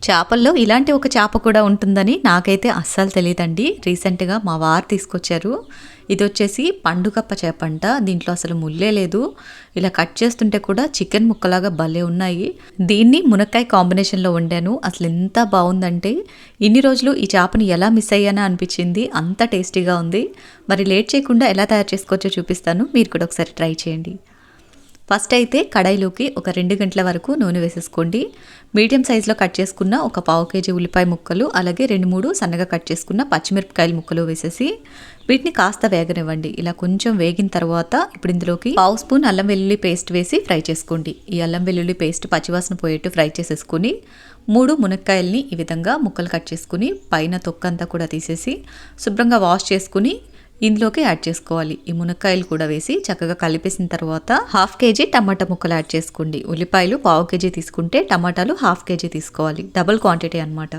చేపల్లో ఇలాంటి ఒక చేప కూడా ఉంటుందని నాకైతే అస్సలు తెలియదండి. రీసెంట్గా మా వారు తీసుకొచ్చారు. ఇది వచ్చేసి పండుగప్ప చేప అంట. దీంట్లో అసలు ముల్లే లేదు. ఇలా కట్ చేస్తుంటే కూడా చికెన్ ముక్కలాగా భలే ఉన్నాయి. దీన్ని మునక్కాయ కాంబినేషన్లో వండాను. అసలు ఎంత బాగుందంటే ఇన్ని రోజులు ఈ చేపని ఎలా మిస్ అయ్యానా అనిపించింది. అంత టేస్టీగా ఉంది. మరి లేట్ చేయకుండా ఎలా తయారు చేసుకోవచ్చో చూపిస్తాను. మీరు కూడా ఒకసారి ట్రై చేయండి. ఫస్ట్ అయితే కడాయిలోకి ఒక 2 గంటల వరకు నూనె వేసేసుకోండి. మీడియం సైజులో కట్ చేసుకున్న ఒక 1/2 కేజీ ఉల్లిపాయ ముక్కలు, అలాగే 2-3 సన్నగా కట్ చేసుకున్న పచ్చిమిరపకాయల ముక్కలు వేసేసి వీటిని కాస్త వేగనివ్వండి. ఇలా కొంచెం వేగిన తర్వాత ఇప్పుడు ఇందులోకి 1/2 స్పూన్ అల్లం వెల్లుల్లి పేస్ట్ వేసి ఫ్రై చేసుకోండి. ఈ అల్లం వెల్లుల్లి పేస్ట్ పచ్చివాసన పోయేట్టు ఫ్రై చేసేసుకుని 3 మునక్కాయల్ని ఈ విధంగా ముక్కలు కట్ చేసుకుని పైన తొక్కంతా కూడా తీసేసి శుభ్రంగా వాష్ చేసుకుని ఇందులోకి యాడ్ చేసుకోవాలి. ఈ మునక్కాయలు కూడా వేసి చక్కగా కలిపేసిన తర్వాత 1/2 కేజీ టమాటా ముక్కలు యాడ్ చేసుకోండి. ఉల్లిపాయలు 1/2 కేజీ తీసుకుంటే టమాటాలు 1/2 కేజీ తీసుకోవాలి. డబుల్ క్వాంటిటీ అనమాట.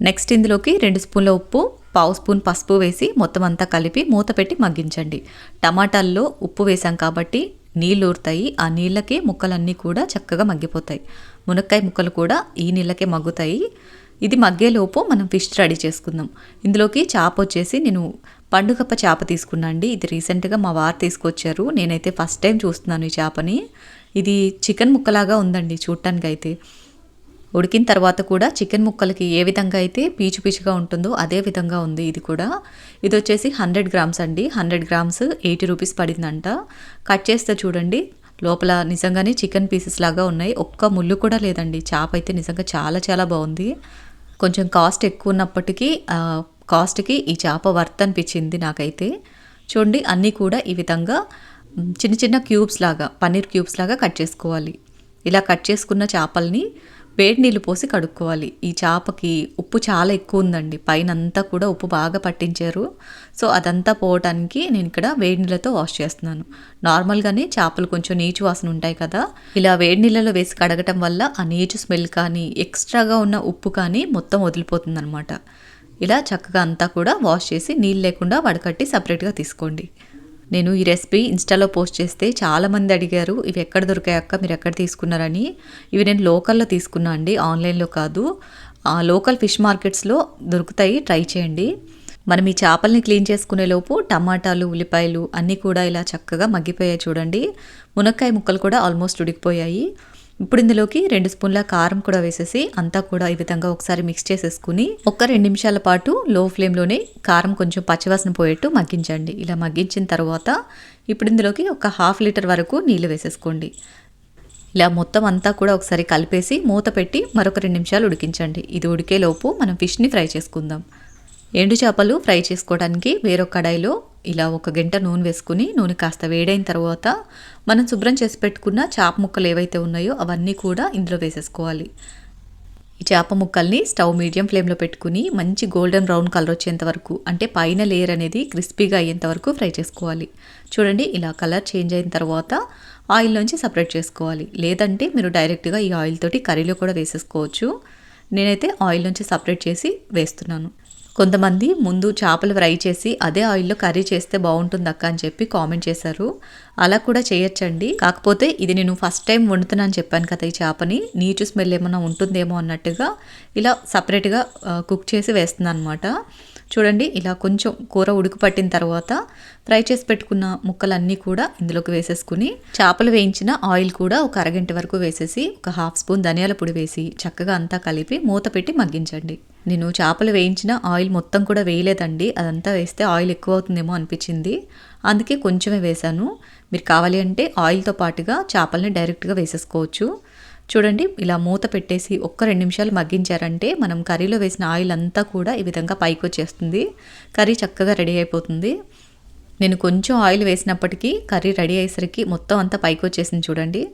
నెక్స్ట్ ఇందులోకి 2 స్పూన్ల ఉప్పు, 1/2 స్పూన్ పసుపు వేసి మొత్తం అంతా కలిపి మూత పెట్టి మగ్గించండి. టమాటాల్లో ఉప్పు వేసాం కాబట్టి నీళ్ళు ఊరుతాయి. ఆ నీళ్ళకే ముక్కలన్నీ కూడా చక్కగా మగ్గిపోతాయి. మునక్కాయ ముక్కలు కూడా ఈ నీళ్ళకే మగ్గుతాయి. ఇది మగ్గేలోపు మనం ఫిష్ రెడీ చేసుకుందాం. ఇందులోకి చేప వచ్చేసి నేను పండుగప్ప చేప తీసుకున్నా అండి. ఇది రీసెంట్గా మా వారు తీసుకొచ్చారు. నేనైతే ఫస్ట్ టైం చూస్తున్నాను ఈ చేపని. ఇది చికెన్ ముక్కలాగా ఉందండి చూడటానికి అయితే. ఉడికిన తర్వాత కూడా చికెన్ ముక్కలకి ఏ విధంగా అయితే పీచు పీచుగా ఉంటుందో అదే విధంగా ఉంది ఇది కూడా. ఇది వచ్చేసి 100 గ్రామ్స్ అండి. 100 గ్రామ్స్ 80 రూపీస్ పడిందంట. కట్ చేస్తే చూడండి లోపల నిజంగానే చికెన్ పీసెస్ లాగా ఉన్నాయి. ఒక్క ముళ్ళు కూడా లేదండి. చేప అయితే నిజంగా చాలా చాలా బాగుంది. కొంచెం కాస్ట్ ఎక్కువ ఉన్నప్పటికీ కాస్ట్కి ఈ చేప వర్త్ అనిపించింది నాకైతే. చూడండి అన్నీ కూడా ఈ విధంగా చిన్న చిన్న క్యూబ్స్ లాగా, పన్నీర్ క్యూబ్స్ లాగా కట్ చేసుకోవాలి. ఇలా కట్ చేసుకున్న చేపల్ని వేడి నీళ్ళు పోసి కడుక్కోవాలి. ఈ చేపకి ఉప్పు చాలా ఎక్కువ ఉందండి. పైన అంతా కూడా ఉప్పు బాగా పట్టించారు. సో అదంతా పోవటానికి నేను ఇక్కడ వేడి నీళ్ళతో వాష్ చేస్తున్నాను. నార్మల్గానే చేపలు కొంచెం నీచు వాసన ఉంటాయి కదా, ఇలా వేడి నీళ్ళలో వేసి కడగటం వల్ల ఆ నీచు స్మెల్ కానీ ఎక్స్ట్రాగా ఉన్న ఉప్పు కానీ మొత్తం వదిలిపోతుంది అనమాట. ఇలా చక్కగా అంతా కూడా వాష్ చేసి నీళ్ళు లేకుండా వడకట్టి సపరేట్గా తీసుకోండి. నేను ఈ రెసిపీ ఇన్స్టాలో పోస్ట్ చేస్తే చాలామంది అడిగారు, ఇవి ఎక్కడ దొరికాయక్క, మీరు ఎక్కడ తీసుకున్నారని. ఇవి నేను లోకల్లో తీసుకున్నా అండి, ఆన్లైన్లో కాదు. లోకల్ ఫిష్ మార్కెట్స్లో దొరుకుతాయి, ట్రై చేయండి. మనం ఈ చేపల్ని క్లీన్ చేసుకునే లోపు టమాటాలు, ఉల్లిపాయలు అన్నీ కూడా ఇలా చక్కగా మగ్గిపోయాయి చూడండి. మునక్కాయ ముక్కలు కూడా ఆల్మోస్ట్ ఉడికిపోయాయి. ఇప్పుడు ఇందులోకి 2 స్పూన్ల కారం కూడా వేసేసి అంతా కూడా ఈ విధంగా ఒకసారి మిక్స్ చేసేసుకుని ఒక 2 నిమిషాల పాటు లో ఫ్లేమ్లోనే కారం కొంచెం పచ్చివాసన పోయేట్టు మగ్గించండి. ఇలా మగ్గించిన తర్వాత ఇప్పుడు ఇందులోకి ఒక 1/2 లీటర్ వరకు నీళ్ళు వేసేసుకోండి. ఇలా మొత్తం అంతా కూడా ఒకసారి కలిపేసి మూత పెట్టి మరొక 2 నిమిషాలు ఉడికించండి. ఇది ఉడికేలోపు మనం ఫిష్ని ఫ్రై చేసుకుందాం. ఎండు చేపలు ఫ్రై చేసుకోవడానికి వేరొక కడాయిలో ఇలా 1 గంట నూనె వేసుకుని నూనె కాస్త వేడైన తర్వాత మనం శుభ్రం చేసి పెట్టుకున్న చేప ముక్కలు ఏవైతే ఉన్నాయో అవన్నీ కూడా ఇందులో వేసేసుకోవాలి. ఈ చేప ముక్కల్ని స్టవ్ మీడియం ఫ్లేమ్లో పెట్టుకుని మంచి గోల్డెన్ బ్రౌన్ కలర్ వచ్చేంత వరకు, అంటే పైన లేయర్ అనేది క్రిస్పీగా అయ్యేంత వరకు ఫ్రై చేసుకోవాలి. చూడండి ఇలా కలర్ చేంజ్ అయిన తర్వాత ఆయిల్ నుంచి సపరేట్ చేసుకోవాలి. లేదంటే మీరు డైరెక్ట్గా ఈ ఆయిల్ తోటి కర్రీలో కూడా వేసేసుకోవచ్చు. నేనైతే ఆయిల్ నుంచి సపరేట్ చేసి వేస్తున్నాను. కొంతమంది ముందు చేపలు ఫ్రై చేసి అదే ఆయిల్లో కర్రీ చేస్తే బాగుంటుంది అక్క అని చెప్పి కామెంట్ చేశారు. అలా కూడా చేయొచ్చండి. కాకపోతే ఇది నేను ఫస్ట్ టైం వండుతున్నాను చెప్పాను కదా, ఈ చేపని నీచు స్మెల్ ఏమైనా ఉంటుందేమో అన్నట్టుగా ఇలా సపరేట్గా కుక్ చేసి వేస్తున్నాను అనమాట. చూడండి ఇలా కొంచెం కూర ఉడుకు పట్టిన తర్వాత ఫ్రై చేసి పెట్టుకున్న ముక్కలన్నీ కూడా ఇందులోకి వేసేసుకుని చేపలు వేయించిన ఆయిల్ కూడా ఒక అరగంట వరకు వేసేసి ఒక 1/2 స్పూన్ ధనియాల పొడి వేసి చక్కగా అంతా కలిపి మూత పెట్టి మగ్గించండి. నేను చేపలు వేయించిన ఆయిల్ మొత్తం కూడా వేయలేదండి. అదంతా వేస్తే ఆయిల్ ఎక్కువ అవుతుందేమో అనిపించింది, అందుకే కొంచెమే వేశాను. మీరు కావాలి అంటే ఆయిల్తో పాటుగా చేపల్ని డైరెక్ట్గా వేసేసుకోవచ్చు. చూడండి ఇలా మూత పెట్టేసి ఒక్క 2 నిమిషాలు మగ్గించారంటే మనం కర్రీలో వేసిన ఆయిల్ అంతా కూడా ఈ విధంగా పైకి వచ్చేస్తుంది. కర్రీ చక్కగా రెడీ అయిపోతుంది. నేను కొంచెం ఆయిల్ వేసినప్పటికీ కర్రీ రెడీ అయ్యేసరికి మొత్తం అంతా పైకి వచ్చేసింది చూడండి.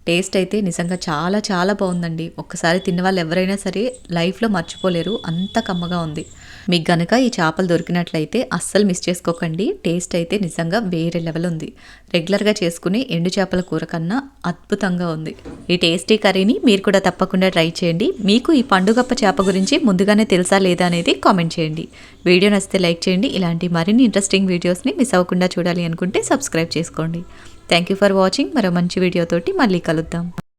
టేస్ట్ అయితే నిజంగా చాలా చాలా బాగుందండి. ఒక్కసారి తిన్న వాళ్ళు ఎవరైనా సరే లైఫ్లో మర్చిపోలేరు, అంత కమ్మగా ఉంది. మీకు గనక ఈ చేపలు దొరికినట్లయితే అస్సలు మిస్ చేసుకోకండి. టేస్ట్ అయితే నిజంగా వేరే లెవెల్ ఉంది. రెగ్యులర్గా చేసుకునే ఎండు చేపల కూర కన్నా అద్భుతంగా ఉంది. ఈ టేస్టీ కర్రీని మీరు కూడా తప్పకుండా ట్రై చేయండి. మీకు ఈ పండుగప్ప చేప గురించి ముందుగానే తెలుసా లేదా అనేది కామెంట్ చేయండి. వీడియో నచ్చితే లైక్ చేయండి. ఇలాంటి మరిన్ని ఇంట్రెస్టింగ్ వీడియోస్ని మిస్ అవ్వకుండా చూడాలి అనుకుంటే సబ్స్క్రైబ్ చేసుకోండి. Thank you for watching. మరో మంచి వీడియోతోటి మళ్ళీ కలుద్దాం.